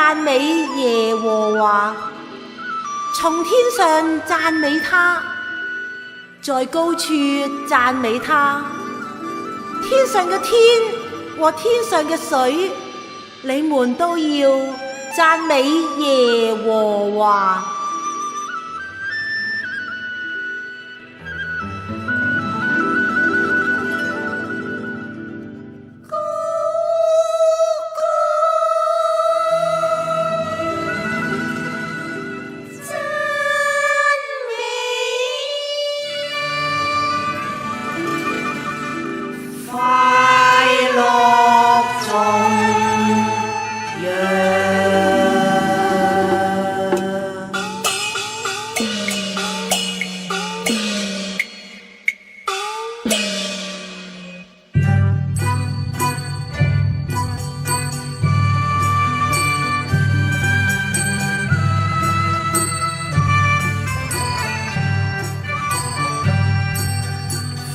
讚美耶和華，從天上讚美他，在高處讚美他。天上嘅天和天上嘅水，你們都要讚美耶和華。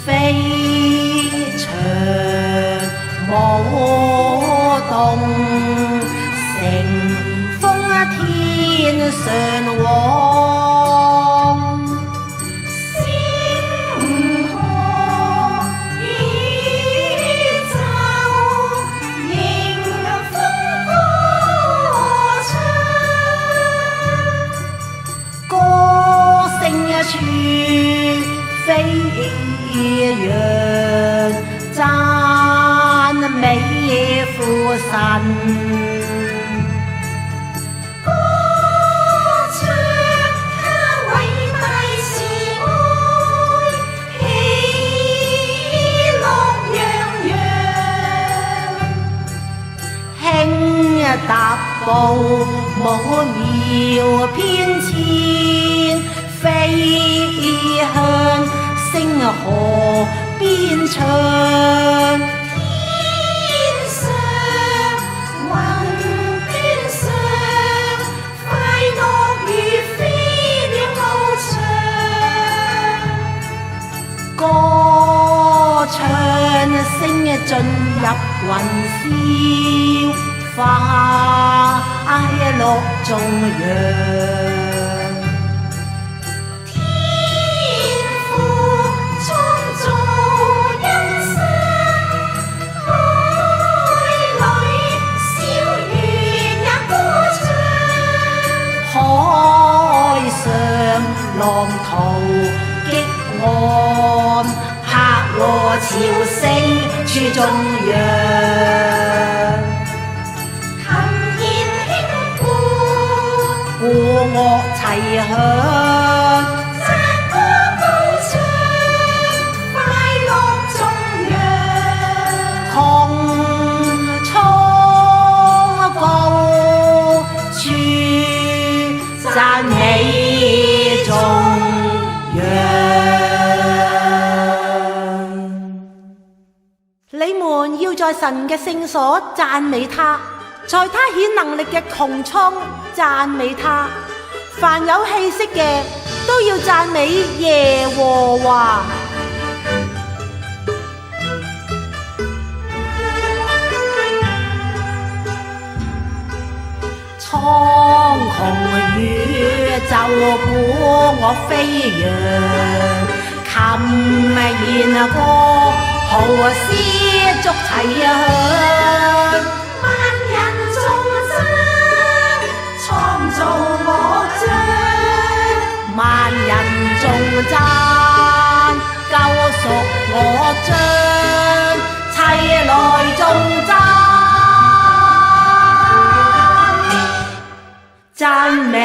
飛翔舞動，乘風天上往。星河宇宙，迎風歌唱，歌聲一處飛揚，讚美父神。歌唱他偉大慈愛，喜樂洋洋。輕踏步，舞苗翩躍，飛向星河邊唱。天上雲端上，快樂如飛鳥翱翔。歌唱聲進入雲霄，快樂頌揚。浪濤激岸，拍和潮聲處中央。琴弦輕撥，鼓樂齊響，讚歌高唱，快樂頌揚。穹蒼高處讚美你們要在神嘅聖所讚美他，在他顯能力嘅穹蒼讚美他。凡有氣息嘅都要讚美耶和華。蒼穹宇宙鼓樂飛揚，琴弦歌號絲竹齊響。萬人頌讚，創造樂章，萬人頌讚，救贖樂章，齊來頌讚，讚美